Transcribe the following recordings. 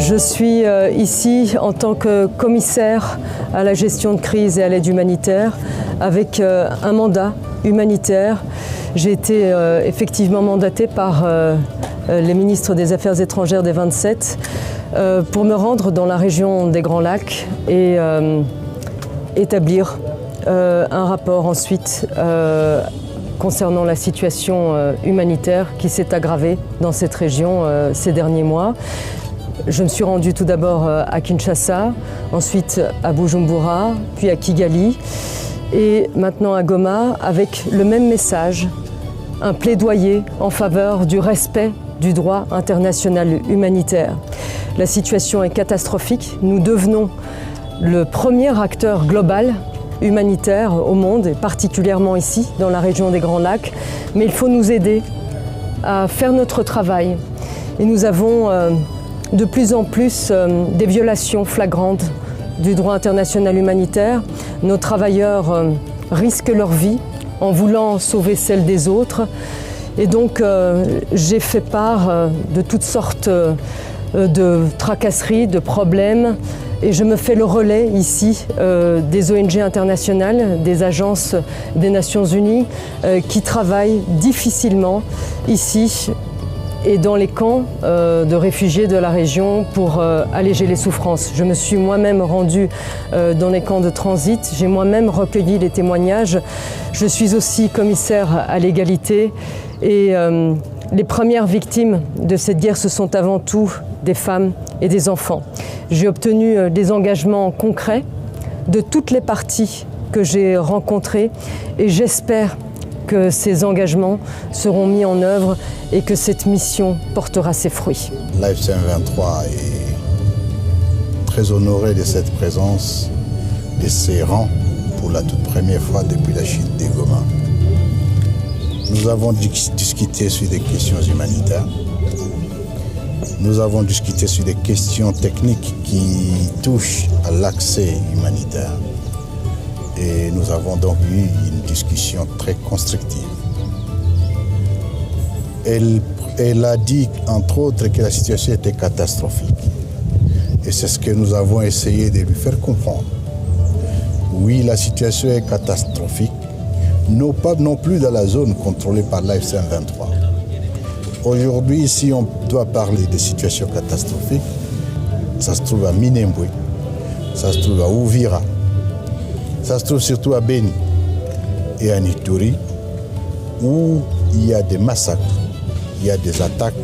Je suis ici en tant que commissaire à la gestion de crise et à l'aide humanitaire avec un mandat humanitaire. J'ai été effectivement mandatée par les ministres des Affaires étrangères des 27 pour me rendre dans la région des Grands Lacs et établir un rapport ensuite concernant la situation humanitaire qui s'est aggravée dans cette région ces derniers mois. Je me suis rendue tout d'abord à Kinshasa, ensuite à Bujumbura, puis à Kigali et maintenant à Goma avec le même message, un plaidoyer en faveur du respect du droit international humanitaire. La situation est catastrophique. Nous devenons le premier acteur global humanitaire au monde, et particulièrement ici, dans la région des Grands Lacs. Mais il faut nous aider à faire notre travail. Et nous avons de plus en plus des violations flagrantes du droit international humanitaire. Nos travailleurs risquent leur vie en voulant sauver celle des autres. Et donc j'ai fait part de toutes sortes de tracasseries, de problèmes. Et je me fais le relais ici des ONG internationales, des agences des Nations Unies qui travaillent difficilement ici et dans les camps de réfugiés de la région pour alléger les souffrances. Je me suis moi-même rendue dans les camps de transit, j'ai moi-même recueilli les témoignages. Je suis aussi commissaire à l'égalité et les premières victimes de cette guerre, ce sont avant tout des femmes et des enfants. J'ai obtenu des engagements concrets de toutes les parties que j'ai rencontrées et j'espère que ces engagements seront mis en œuvre et que cette mission portera ses fruits. L'AFC M23 est très honoré de cette présence, de ses rangs pour la toute première fois depuis la chute des Goma. Nous avons discuté sur des questions humanitaires. Nous avons discuté sur des questions techniques qui touchent à l'accès humanitaire. Et nous avons donc eu une discussion très constructive. Elle a dit, entre autres, que la situation était catastrophique. Et c'est ce que nous avons essayé de lui faire comprendre. Oui, la situation est catastrophique, pas non plus dans la zone contrôlée par l'AFC M23. Aujourd'hui, si on doit parler de situations catastrophiques, ça se trouve à Minembwe, ça se trouve à Uvira, ça se trouve surtout à Beni et à Ituri, où il y a des massacres, il y a des attaques,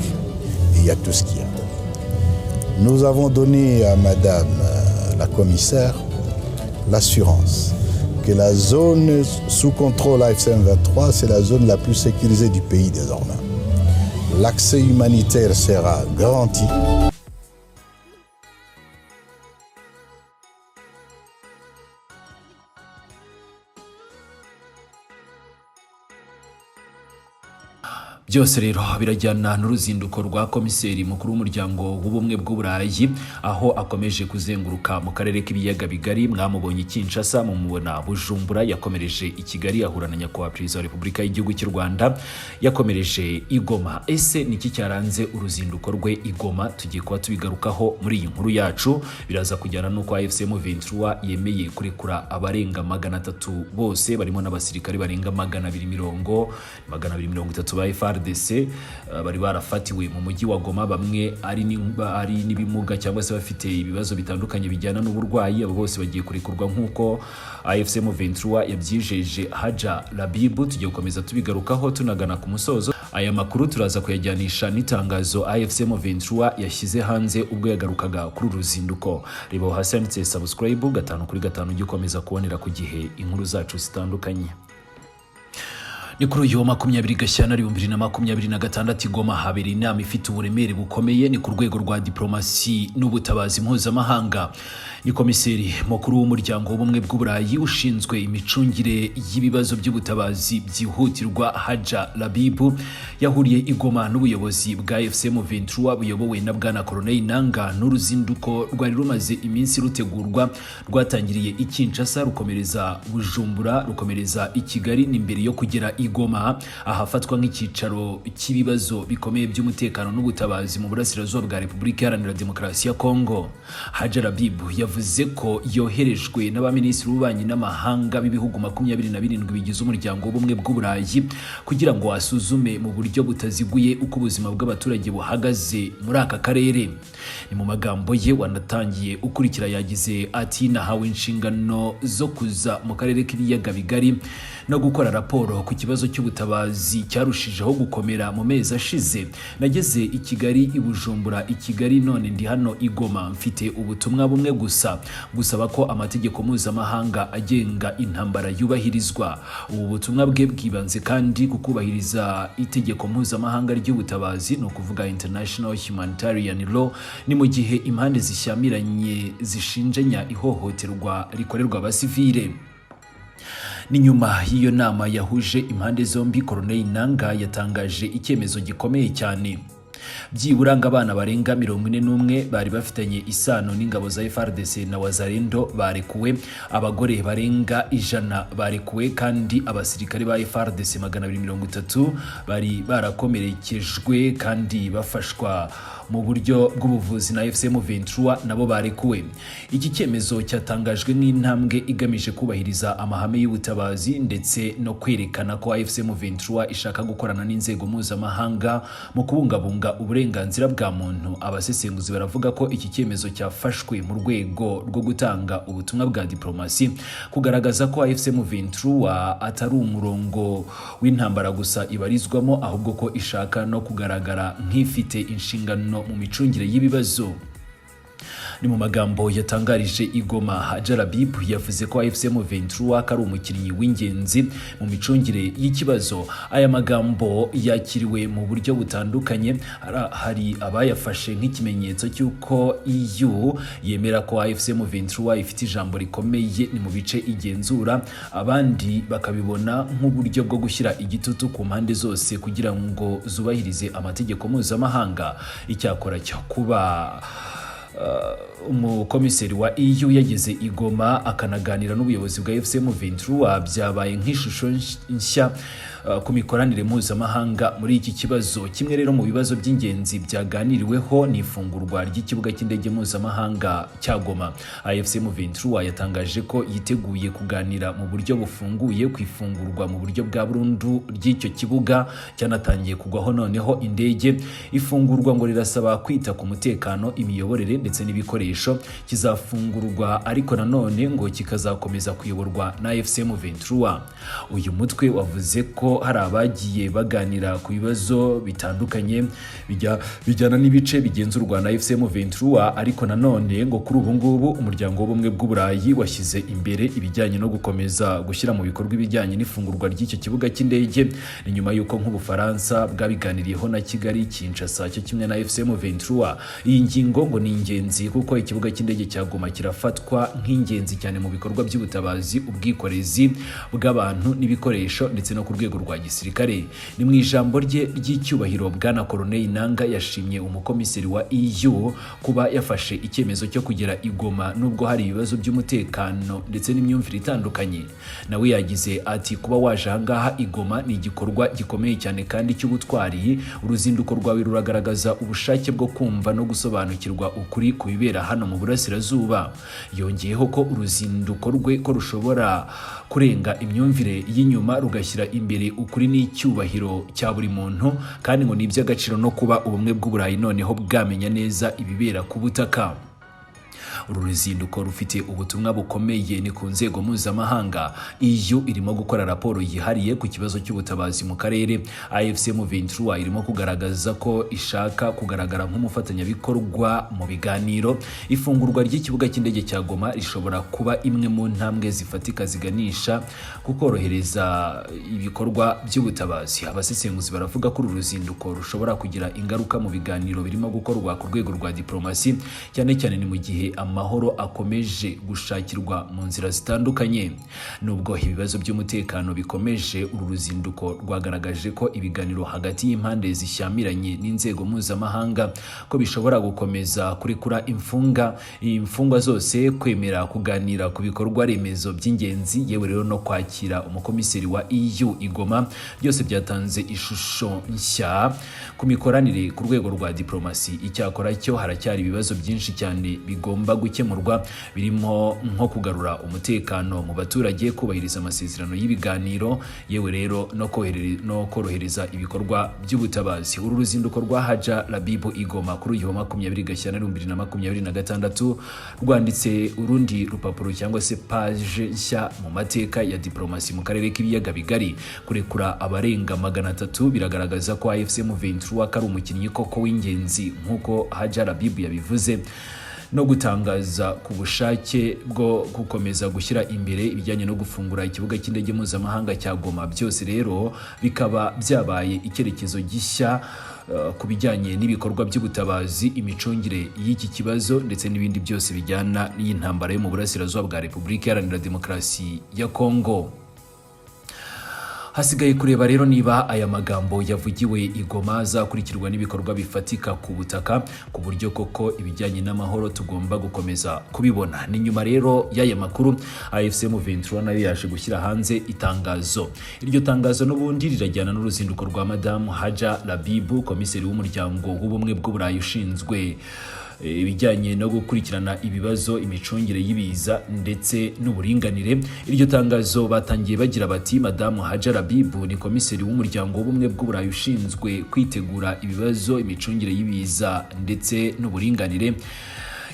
et il y a tout ce qu'il y a. Nous avons donné à Madame la commissaire l'assurance que la zone sous contrôle AFC M23, c'est la zone la plus sécurisée du pays désormais. L'accès humanitaire sera garanti. byose rero birajyana n'uruzinduko rwa komiseri mukuru w'umuryango w'ubumwe bw'Uburayi aho akomeje kuzenguruka mu karere k'ibiyaga bigari. Mwamubonye Kinshasa, mumubona Bujumbura, yakomereje i Kigali ahura na nyakubahwa Perezida wa Repubulika y'igihugu cy'u Rwanda, yakomereje i Goma. Ese niki cyaranze uruzinduko rwe i Goma? Tugiye kuba tubigarukaho muri iyi nkuru yacu. Biraza kujyana nuko AFC M23 yemeye kurekura abarenga 300 bose, barimo n'abasirikare barenga 230 ba FARDC bari barafatiwe mu mujyi wa Goma. Bamwe ari n'ibimuga cyangwa se bafite ibibazo bitandukanye bijyana n'uburwayi. Abo bose bagiye kurekurwa nk'uko AFC M23 yabyijeje Haja Labibu. Tugiye gukomeza tubigarukaho tunagana ku musozo. Aya makuru turaza kuyajyanisha n'itangazo AFC M23 yashyize hanze ubwo yagarukaga kuri uruzinduko. Reba hasi handitse subscribe 5 ujye ukomeza kubonera ku gihe inkuru zacu zitandukanye. Ni kuri uyu wa 20 Gashyantare 2026 Goma habereye inama ifite uburemere bukomeye. Ni ku rwego rwa diplomasi n'ubutabazi mpuzamahanga. Ni komiseri mukuru w'umuryango w'ubumwe bw'Uburayi ushinzwe imicungire y'ibibazo by'ubutabazi byihutirwa Haja Labibu yahuriye i Goma n'ubuyobozi bwa AFC M23 buyobowe na bwana Colonel Nanga. N'uruzinduko rwari rumaze iminsi rutegurwa, rwatangiriye i Kinshasa rukomereza Bujumbura rukomereza i Kigali n'imbere yo kugera i Goma ahafatwa nk'icyicaro cy'ibibazo bikomeye by'umutekano n'ubutabazi mu burasirazuba bwa Repubulika Iharanira Demokarasi ya Kongo. Haji Labib yavuze ko yoherejwe n'abaminisitiri b'ububanyi n'amahanga b'ibihugu 27 bigize umuryango w'ubumwe bw'Uburayi kugira ngo asuzume mu buryo butaziguye uko ubuzima bw'abaturage buhagaze muri aka karere. Ni mu magambo ye wanatangiye ukurikira yagize ati nahawe inshingano zo kuza mu karere k'ibiyaga bigari no gukora raporo ku kibazo cy'ubutabazi cyarushijeho gukomera mu mezi ashize. Nageze i Kigali, i Bujumbura, i Kigali, none ndi hano i Goma. Mfite ubutumwa bumwe gusa, gusaba ko amategeko mpuzamahanga agenga intambara yubahirizwa. Ubu butumwa bwe bwibanze kandi kukubahiriza itegeko mpuzamahanga ry'ubutabazi, no kuvuga International Humanitarian Law, ni mu gihe impande zishyamiranye zishinjanya ihohoterwa rikorerwa abasivile. Ni nyuma y'iyo nama yahuje impande zombi, Corneille Nangaa yatangaje icyemezo gikomeye cyane. Byibura abana barenga 41 bari bafitanye isano n'ingabo za FARDC na Wazalendo barekuwe, abagore barenga 100 barekuwe, kandi abasirikare ba FARDC 230 bari barakomerekejwe kandi bafashwa mu buryo bw'ubuvuzi na FCM 23 nabo barekuwe. Iki cyemezo cyatangajwe n'intambwe igamije kubahiriza amahame y'ubutabazi ndetse no kwerekana ko FCM 23 ishaka gukorana n'inzego mpuzamahanga mu kubungabunga uburenganzira bwa muntu. Abasesenguzi baravuga ko iki cyemezo cyafashwe mu rwego rwo gutanga ubutumwa bwa diplomasi, kugaragaza ko FCM 23 atari umurongo w'intambara gusa ibarizwamo, ahubwo ko ishaka no kugaragara nk'ifite inshingano mu micungire y'ibibazo. Ni mu magambo yatangarije i Goma, Haji Labib yavuze ko FCM 23 ari umukinnyi w'ingenzi mu micungire y'ikibazo. Aya magambo yakiriwe mu buryo butandukanye. Hari abayafashe nk'ikimenyetso cy'uko EU yemera ko FCM 23 ifite ijambo rikomeye ni mu bice igenzura, abandi bakabibona nk'uburyo bwo gushyira igitutu ku mpande zose kugira ngo zubahirize amategeko mpuzamahanga. Icyakora cyo kuba umukomiseri wa EU yageze i Goma akanaganira n'ubuyobozi bwa FCM 23 byabaye nk'ishusho nshya ku mikoranire mpuzamahanga muri iki kibazo. Kimwe rero mu bibazo by'ingenzi byaganiriweho ni ifungurwa ry'ikibuga cy'indege mpuzamahanga cya Goma. FCM 23 yatangaje ko yiteguye kuganira mu buryo bufunguye ku ifungurwa mu buryo bwa burundu ry'icyo kibuga cyanatangiye kugwaho noneho indege. Ifungurwa ngo rirasaba kwita ku mutekano, imiyoborere ndetse n'ibikoresho. Kizafungurwa ariko nanone ngo kikazakomeza kuyoborwa na FCM 23. Uyu mutwe wavuze ko hari abagiye baganira ku bibazo bitandukanye bijyana n'ibice bigenzurwa na FCM 23, ariko nanone ngo kuri ubu ngubu umuryango w'ubumwe bw'Uburayi washyize imbere ibijyanye no gukomeza gushyira mu bikorwa ibijyanye n'ifungurwa ry'icyo kibuga cy'indege. Ni nyuma y'uko nk'Ubufaransa bwabiganiriyeho na Kigali, Kinshasa cyo kimwe na FCM 23. Iyi ngingo ngo ni ingenzi kuko ikibuga cy'indege cya Goma kirafatwa nk'ingenzi cyane mu bikorwa by'ubutabazi, ubwikorezi bw'abantu n'ibikoresho ndetse no ku rwego rwa gisirikare. Ni mu ijambo rye ry'icyubahiro, Bwana Corneille Nangaa yashimye umukomiseri wa EU kuba yafashe icyemezo cyo kugera i Goma nubwo hari ibibazo by'umutekano ndetse n'imyumvire itandukanye. Nawe yagize ati kuba waje ahangaha i Goma ni igikorwa gikomeye cyane kandi cy'ubutwari. Uruzinduko rwawe ruragaragaza ubushake bwo kumva no gusobanukirwa ukuri ku bibera hano mu burasirazuba. Yongeyeho ko uruzinduko rwe ko rushobora kurenga imyumvire y'inyuma rugashyira imbere ukuri n'icyubahiro cya buri muntu, kandi ngo ni iby'agaciro no kuba ubumwe bw'Uburayi noneho bwamenya neza ibibera ku butaka. Uru ruzinduko rufite ubutumwa bukomeye ni ku nzego mpuzamahanga. EU irimo gukora raporo yihariye ku kibazo cy'ubutabazi mu karere. FCM 23 irimo kugaragaza ko ishaka kugaragara nk'umufatanyabikorwa mu biganiro. Ifungurwa ry'ikibuga cy'indege cya Goma rishobora kuba imwe mu ntambwe zifatika ziganisha kukorohereza ibikorwa by'ubutabazi. Abasesenguzi baravuga ko uru ruzinduko rushobora kugira ingaruka mu biganiro birimo gukorwa ku rwego rwa diplomasi, cyane cyane ni mu gihe amahoro akomeje gushakirwa mu nzira zitandukanye. Nubwo ibibazo by'umutekano bikomeje, uru ruzinduko rwagaragaje ko ibiganiro hagati y'impande zishyamiranye n'inzego mpuzamahanga ko bishobora gukomeza kurekura imfungwa zose, kwemera kuganira ku bikorwa remezo by'ingenzi, yewe rero no kwakira umukomiseri wa EU i Goma, byose byatanze ishusho nshya ku mikoranire ku rwego rwa diplomasi. Icyakora cyo haracyari ibibazo byinshi cyane bigomba gukemurwa, birimo nko kugarura umutekano mu baturage, kubahiriza amasezerano y'ibiganiro, yewe rero no korohereza ibikorwa by'ubutabazi. Uru ruzinduko rwa Haja Labib i Goma kuri uyu wa 20 Gashyantare 2026 rwanditse urundi rupapuro cyangwa se page nshya mu mateka ya diplomasi mu karere k'ibiyaga bigari. Kurekura abarenga 300 biragaragaza ko AFC M23 ari umukinnyi koko w'ingenzi nk'uko Haja Labib yabivuze, no gutangaza ku bushake bwo gukomeza gushyira imbere ibijyanye no gufungura ikibuga cy'indege mpuzamahanga cya Goma. Byose rero bikaba byabaye icyerekezo gishya ku bijyanye n'ibikorwa by'ubutabazi, imicungire y'iki kibazo ndetse n'ibindi byose bijyana n'intambara yo mu burasirazuba bwa Repubulika Iharanira Demokarasi ya Kongo. Hasigaye kureba rero niba aya magambo yavugiwe i Goma azakurikirwa n'ibikorwa bifatika ku butaka, ku buryo koko ibijyanye n'amahoro tugomba gukomeza kubibona. Ni nyuma rero y'aya makuru AFC M23 nayo yaje gushyira hanze itangazo. Iryo tangazo n'ubundi rirajyana n'uruzinduko rwa Madamu Haja Labib, komiseri w'umuryango w'ubumwe bw'Uburayi ushinzwe ibijyanye no gukurikirana ibibazo, imicungire y'ibiza ndetse n'uburinganire. Iryo tangazo batangiye bagira bati, Madamu Haja Labib ni komiseri w'umuryango w'ubumwe bw'Uburayi ushinzwe kwitegura ibibazo, imicungire y'ibiza ndetse n'uburinganire.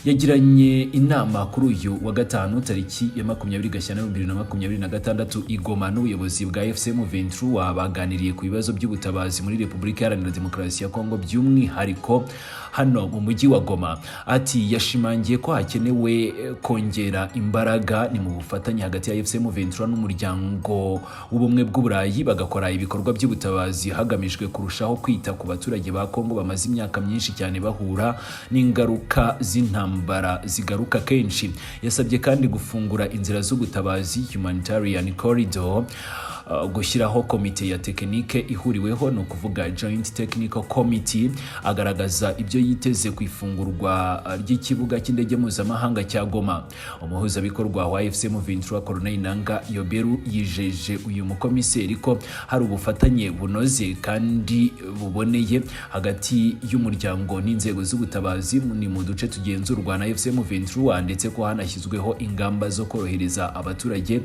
Yagiranye inama kuri uyu wa gatanu tariki ya 20 Gashyantare 2026 i Goma n'ubuyobozi bwa AFC M23. Baganiriye ku bibazo by'ubutabazi muri Repubulika Iharanira Demokarasi ya Kongo, by'umwihariko hano mu mujyi wa Goma. Ati yashimangiye ko hakenewe kongera imbaraga ni mu bufatanye hagati ya AFC M23 n'umuryango w'ubumwe bw'Uburayi, bagakora ibikorwa by'ubutabazi hagamijwe kurushaho kwita ku baturage ba Kongo bamaze imyaka myinshi cyane bahura n'ingaruka z'intambara zigaruka kenshi. Yasabye kandi gufungura inzira z'ubutabazi, humanitarian corridor, gushyiraho komite ya tekinike ihuriweho, no kuvuga Joint Technical Committee. Agaragaza ibyo yiteze ku ifungurwa ry'ikibuga cy'indege mpuzamahanga cya Goma. Umuhuzabikorwa wa AFC M23 Colonel Nanga Yoberu yijeje uyu mukomiseri ko hari ubufatanye bunoze kandi buboneye hagati y'umuryango n'inzego z'ubutabazi ni mu duce tugenzurwa na AFC M23, ndetse ko hanashyizweho ingamba zo korohereza abaturage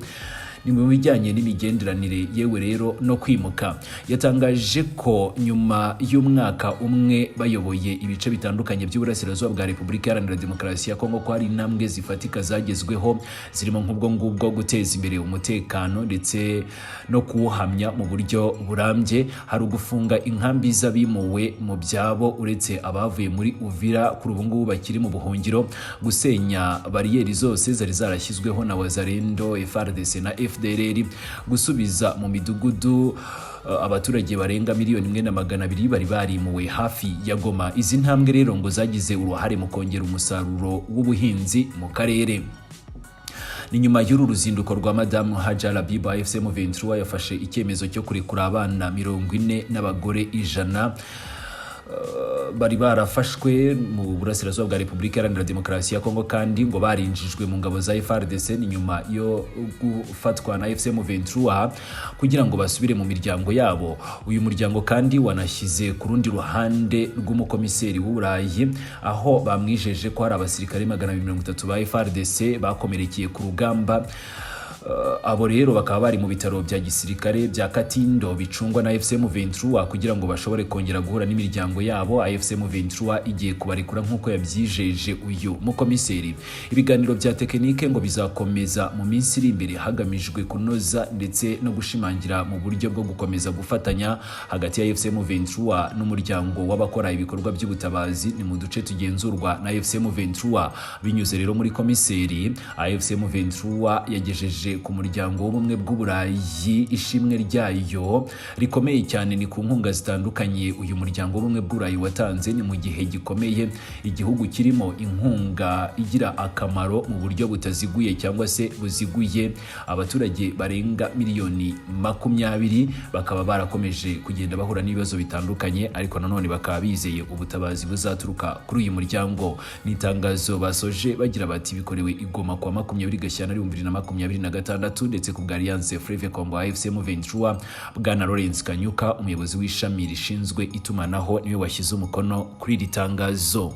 ni mu bijyanye n'imigenderanire, yewe rero no kwimuka. Yatangaje ko nyuma y'umwaka umwe bayoboye ibice bitandukanye by'uburasirazuba bwa Repubulika Iharanira Demokarasi ya Kongo ko hari intambwe zifatika zagezweho, zirimo nk'ubwo ngubwo guteza imbere umutekano ndetse no kuwuhamya mu buryo burambye. Hari ugufunga inkambi z'abimuwe mu byabo uretse abavuye muri Uvira kuri ubu ngubu bakiri mu buhungiro, gusenya bariyeri zose zari zarashyizweho na Wazalendo, FARDC na FDLR, gusubiza mu midugudu abaturage barenga 1,200,000 bari barimuwe hafi ya Goma. Izi ntambwe rero ngo zagize uruhare mu kongera umusaruro w'ubuhinzi mu karere. Ni nyuma y'uru ruzinduko rwa Madamu Haja Labib, AFC M23 yafashe icyemezo cyo kurekura abana 40 n'abagore 100 bari barafashwe mu burasirazuba bwa Repubulika Iharanira Demokarasi ya Kongo, kandi ngo barinjijwe mu ngabo za FARDC ni nyuma yo gufatwa na AFC M23 kugira ngo basubire mu miryango yabo. Uyu muryango kandi wanashyize ku rundi ruhande rw'umukomiseri w'Uburayi, aho bamwijeje ko hari abasirikare 230 ba FARDC bakomerekeye ku rugamba. Abo rero bakaba bari mu bitaro bya gisirikare bya Katindo bicungwa na AFC M23 kugira ngo bashobore kongera guhura n'imiryango yabo. AFC M23 igiye kubarekura nk'uko yabyijeje uyu mukomiseri. Ibiganiro bya tekinike ngo bizakomeza mu minsi iri imbere hagamijwe kunoza ndetse no gushimangira mu buryo bwo gukomeza gufatanya hagati ya AFC M23 n'umuryango w'abakora ibikorwa by'ubutabazi ni mu duce tugenzurwa na AFC M23. Binyuze rero muri komiseri, AFC M23 yagejeje yerekeje ku muryango w'ubumwe bw'Uburayi. Ishimwe ryayo rikomeye cyane ni ku nkunga zitandukanye uyu muryango w'ubumwe bw'Uburayi watanze. Ni mu gihe gikomeye igihugu kirimo inkunga igira akamaro mu buryo butaziguye cyangwa se buziguye. Abaturage barenga miliyoni 20 bakaba barakomeje kugenda bahura n'ibibazo bitandukanye, ariko nanone bakaba bizeye ubutabazi buzaturuka kuri uyu muryango. N'itangazo basoje bagira bati bikorewe i Goma kwa 20 Gashyantare 2026 ndetse ku bwa Alliance Fleuve Congo AFC M23. Bwana Lawrence Kanyuka umuyobozi w'ishami rishinzwe itumanaho niwe washyize umukono kuri iri tangazo.